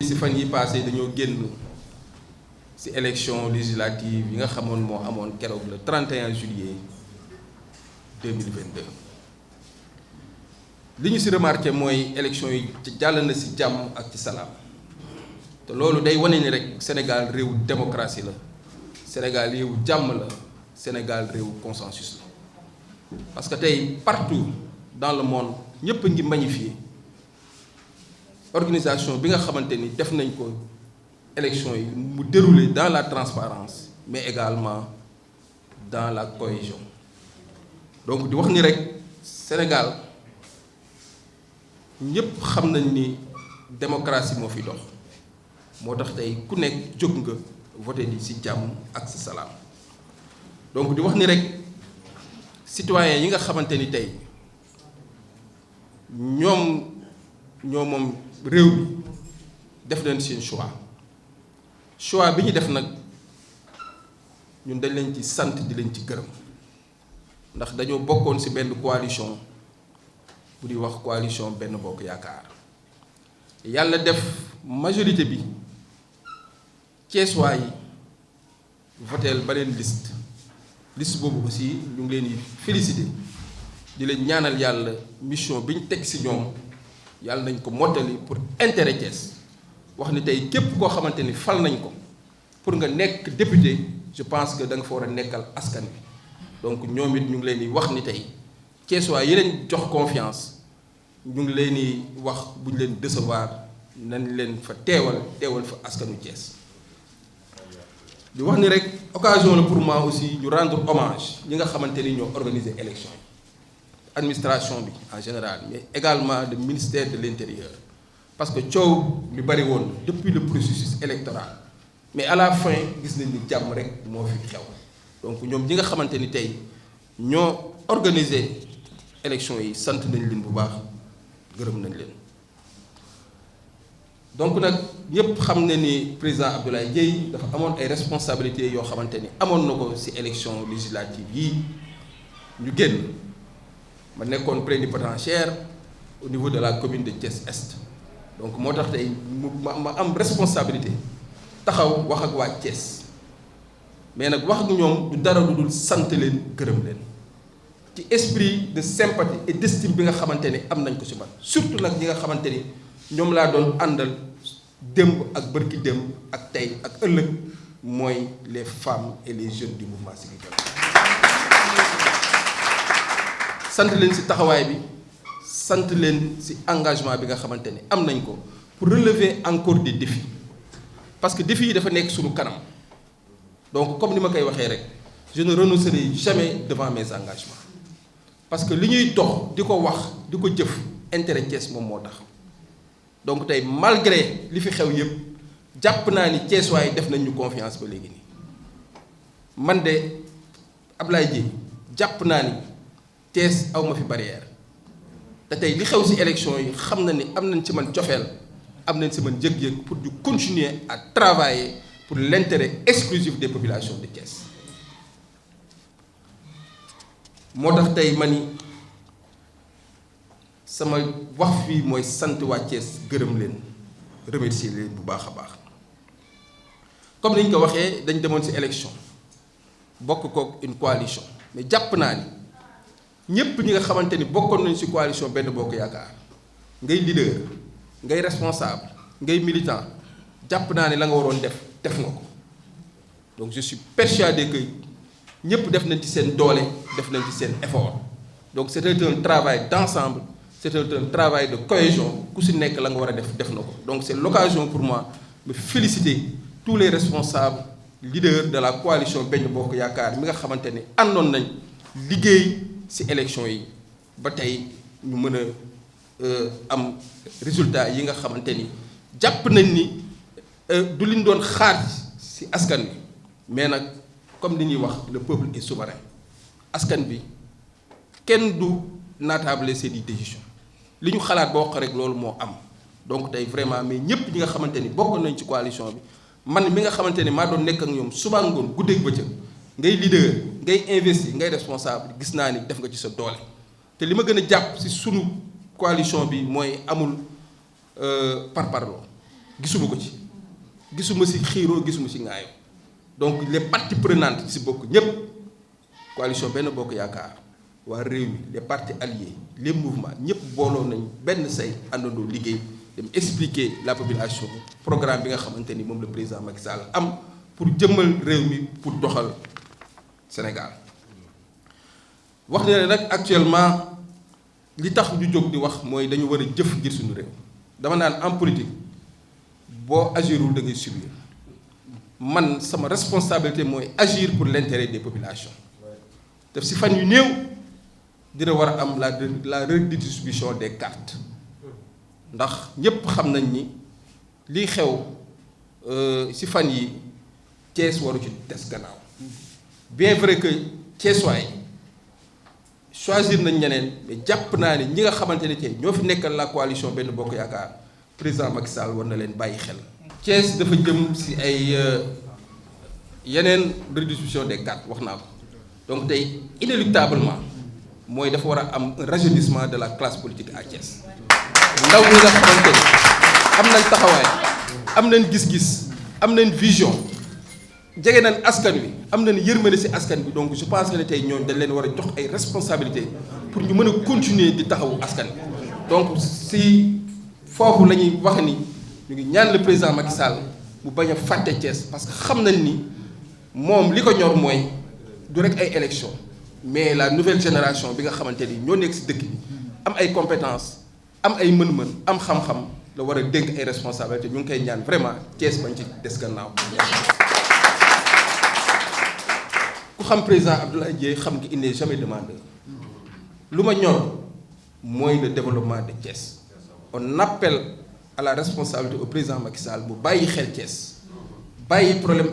ci fan yi passé dañoo génn ci élection législative yi nga xamoon moo amoon keroog le 31 juillet 2022 li ñu ci remarqué mooy élection yi jàll na ci jàmm ak ci salaam te loolu day wane ni rek Sénégal réewu démocratie la Sénégal réewu jàmm la Sénégal réewu consensus la parce que tey partout dans le monde ñëpp a ngi magnifier organisation bi nga xamante ni def nañ ko élection yi mu dérouler dans la transparence mais également dans la cohésion donc di wax ni rek Sénégal ñëpp xam nañ ni démocratie moo fi dox moo tax tey ku nekk jóg nga voté di ci jàmm ak ci salaam donc di wax ni rek citoyens yi nga xamante ni tey ñoom moom réew mi def nañ seen choix bi ñu def nag ñun dañ leen ci sant di leen ci gërëm ndax dañoo bokkoon ci benn coalition bu di wax coalition Benno Bokk Yaakaar yàlla def majorité bi Ceesuwaa yi voteel beneen liste boobu aussi ñu ngi leen di féliciter di leen ñaanal yàlla mission bi ñu teg ci ñoom yàlla nañ ko mottali pour intérêt Thiès wax ni tey képp koo xamante ni fal nañ ko pour nga nekk député je pense que da nga fa war a nekkal askan bi donc ñoom it ñu ngi leen di wax ni tey Thiessois yi leen jox confiance ñu ngi leen di wax bu ñu leen décevoir nañ leen fa teewal fa askanu Thiès di wax ni rek occasion la pour moi aussi ñu rendre hommage ñi nga xamante ni ñoo organiser élection yi administration bi en général mais également le ministère de l'Intérieur parce que coow li bari woon depuis le processus électoral mais à la fin gis nañ ni jàmm rek moo fi xew donc ñoom ñi nga xamante ni tey ñoo organiser élection yi sant nañ leen bu baax gërëm nañ leen donc nag ñëpp xam ne ni président Abdoulaye Dièye dafa amoon ay responsabilités yoo xamante ni amoon na ko ci élection législative yi ñu génn ma nekkoon plénipotentiaire au niveau de la commune de Thiès Est donc moo tax tey ma am responsabilité taxaw wax ak waa Thiès mais nag wax ak ñoom du dara lu dul sant leen gërëm leen ci esprit de sympathie et d'estime bi nga xamante ni am nañ ko ci man surtout nag ñi nga xamante ni ñoom laa doon àndal démb ak bërki démb ak tey ak ëllëg mooy les femmes et les jeunes du mouvement Siggi Jot sant leen ci taxawaay bi sant leen ci engagement bi nga xamante ni am nañ ko pour relever encore des défis parce que défis yi dafa nekk suñu kanam donc comme ni ma koy waxee rek je ne renoncerai jamais devant mes engagements parce que li ñuy dox di ko wax di ko jëf intérêt Thiès moom moo tax donc tey malgré li fi xew yëpp jàpp naa ni Thiessois yi def nañ ñu confiance ba léegi nii man de Ablaye Dièye jàpp naa ni Thiès aw ma fi barrière te tey li xew ci élection yi xam na ni am nañ ci man cofeel am nañ ci man yëg-yëg pour ñu continuer à travailler pour l'intérêt exclusif des populations de Thiès moo tax tey ma ni sama wax fii mooy sant waa Thiès gërëm leen remercier leen bu baax a baax comme ni ñu ko waxee dañ demoon ci élection bokk kook une coalition mais jàpp naa ni ñépp ñi nga xamante ni bokkoon nañu ci coalition Benno Bokk Yaakaar ngay leader ngay responsable ngay militant jàpp naa ne la nga waroon def nga ko donc je suis persuadé que ñëpp def nañ ci seen doole def nañ ci seen effort donc c'était un travail d'ensemble c'était un travail de cohésion ku ci nekk la nga war a def na ko donc c'est l'occasion pour moi de féliciter tous les responsables leaders de la coalition Benno Bokk Yaakaar mi nga xamante ni àndoon nañ liggéey ci élection yi ba tey ñu mën a am résultat yi nga xamante ni jàpp nañ ni du liñ doon xaar ci askan bi mais nag comme li ñuy wax le peuple est souverain askan bi kenn du naatable seeni décision li ñu xalaat ba wax rek loolu moo am donc tey vraiment mais ñëpp ñi nga xamante ni bokkoon nañ ci coalition bi man mi nga xamante ni maa doon nekk ak ñoom suba ngoon guddeeg bëccëg ngay leader ngay investir ngay responsable gis naa ni def nga ci sa doole te li ma gën a jàpp ci sunu coalition bi mooy amul parparloo gisuma ko ci gisuma ci xiiroo gisuma ci ŋaayo donc les parties prenantes ci bokk ñépp coalition Benno Bokk Yaakaar waa Rewmi les partis alliés les mouvements ñëpp booloo nañ benn say àndandoo liggéey dem expliquer la population programme bi nga xamante ni moom le président Macky Sall am pour jëmmal réew mi pour doxal Sénégal wax ne nag actuellement li tax ñu jóg di wax mooy dañu war a jëf ngir suñu réew dama naan en politique boo agirul da ngay subir man sama responsabilité mooy agir pour l'intérêt des populations def ci fan yu néew dina war a am la redistribution des cartes ndax ñépp xam nañ ni lii xew ci fan yi Thiès waru ci des gannaaw bien vrai que Thiessois yi choisir nañ ñeneen mais jàpp naa ne ñi nga xamante ne tey ñoo fi nekkal la coalition Benno Bokk Yaakaar président Macky Sall war na leen bàyyi xel. Thiès dafa jëm ci ay yeneen redistribution des cartes wax naa ko donc tey inéluctablement mooy dafa war a am un rajeunissement de la classe politique à Thiès ndaw ñi nga xamante ni am nañ taxawaay am nañ gis-gis am nañ vision jege nañ askan wi am nañ yërmande ci askan bi donc je pense que ne tey ñooñu dañ leen war a jox ay responsabilités pour ñu mën a continuer di taxawu askan bi donc si foofu la ñuy wax ni ñu ngi ñaan le président Macky Sall mu bañ a fàtte Thiès parce que xam nañ ni moom li ko ñor mooy du rek ay élections mais la nouvelle génération bi nga xamante ni ñoo nekk ci dëkk bi am ay compétences am ay mën-mën am xam-xam la war a dénk ay responsabilités ñu ngi koy ñaan vraiment Thiès bañ ci des gannaaw. ku xam président Abdoulaye Dièye xam nga il n'est jamais demandeur lu ma ñor mooy le développement de Thiès on appelle à la responsabilité au président Macky Sall bu bàyyi xel Thiès bàyyi problème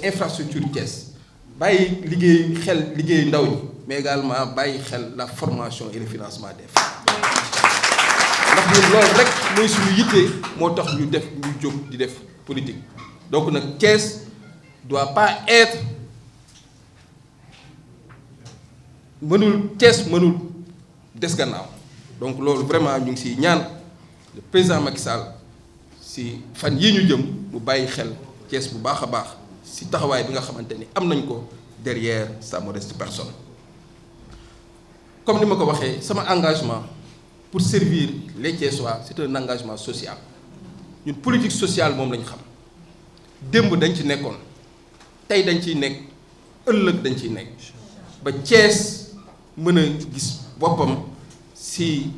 infrastructure Thiès bàyyi liggéey ndaw ñi mais également bàyyi xel la formation et le financement des femmes ndax ñun loolu rek mooy suñu yitte moo tax ñu jóg di def politique donc nag Thiès doit pas être Thiès mënul des gannaaw donc loolu vraiment ñu ngi siy ñaan le président Macky Sall si fan yii ñu jëm mu bàyyi xel Thiès bu baax a baax si taxawaay bi nga xamante ni am nañ ko derrière sa modeste personne. comme ni ma ko waxee sama engagement pour servir les Thiessois c'est un engagement social ñun politique sociale moom lañ xam démb dañ ci nekkoon tey dañ ciy nekk ëllëg dañ ciy nekk ba Thiès mën a gis boppam si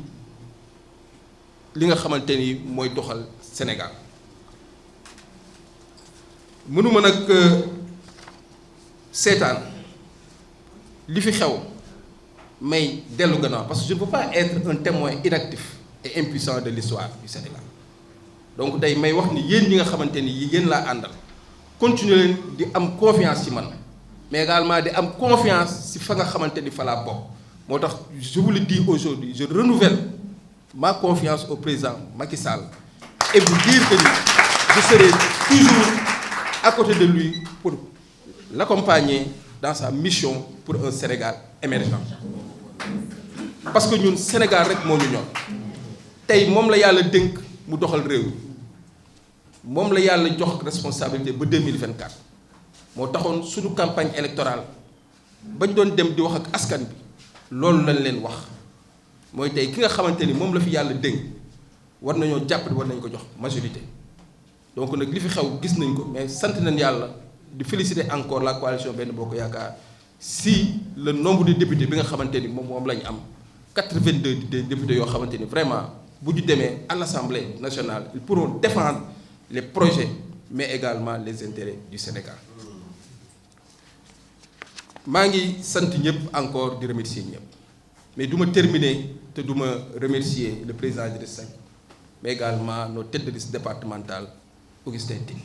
li nga xamante ni mooy doxal Sénégal mënuma nag seetaan li fi xew may dellu gannaaw parce que je ne peux pas être un témoin inactif et impuissant de l'histoire du Sénégal donc tey may wax ni yéen ñi nga xamante ni yéen laa àndal continuer leen di am confiance ci man mais également di am confiance ci fa nga xamante ni fa laa bokk moo tax je vous le dis aujourd'hui je renouvelle ma confiance au président Macky Sall et vous dire que je serai toujours à côté de lui pour l'accompagner dans sa mission pour un Sénégal émergent parce que ñun Sénégal rek moo ñu ñor tey moom la yàlla dénk mu doxal réew mi moom la yàlla jox responsabilité ba 2024 moo taxoon suñu campagne électorale bañ doon dem di wax ak askan bi loolu lañ leen wax mooy tey ki nga xamante ni moom la fi yàlla dénk war nañoo jàpp war nañ ko jox majorité donc nag li fi xew gis nañ ko mais sant nañ yàlla di féliciter encore la coalition Benno Bokk Yaakaar si le nombre de députés bi nga xamante ni moom la ñu am 82 députés yoo xamante ni vraiment bu ñu demee à l'Assemblée nationale ils pourront défendre les projets mais également les intérêts du Sénégal. maa ngi sant ñëpp encore di remercier ñëpp mais du ma terminer te du ma remercier le président Idrissa Seck mais également nos têtes de liste départementales Augustin Tine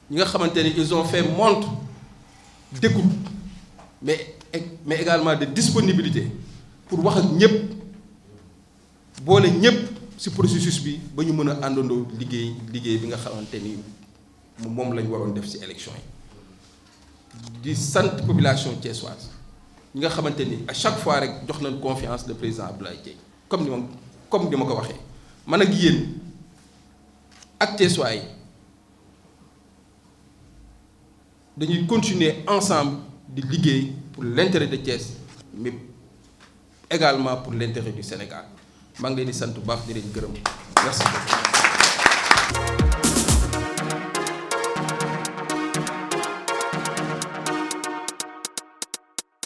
ñi nga xamante ni ils ont fait montre d'écoute mais également de disponibilité pour wax ak ñëpp boole ñëpp ci processus bi ba ñu mën a àndandoo liggéey bi nga xamante ni moom lañ waroon def ci élection yi. di sant population thiessoise ñi nga xamante ni à chaque fois rek jox nañ confiance le président Abdoulaye Dièye comme ni ma ko waxee man ak yéen ak thiessois yi dañuy continuer ensemble di liggéey pour l'intérêt de Thiès mais également pour l'intérêt du Sénégal maa ngi leen di sant bu baax di leen gërëm merci beaucoup.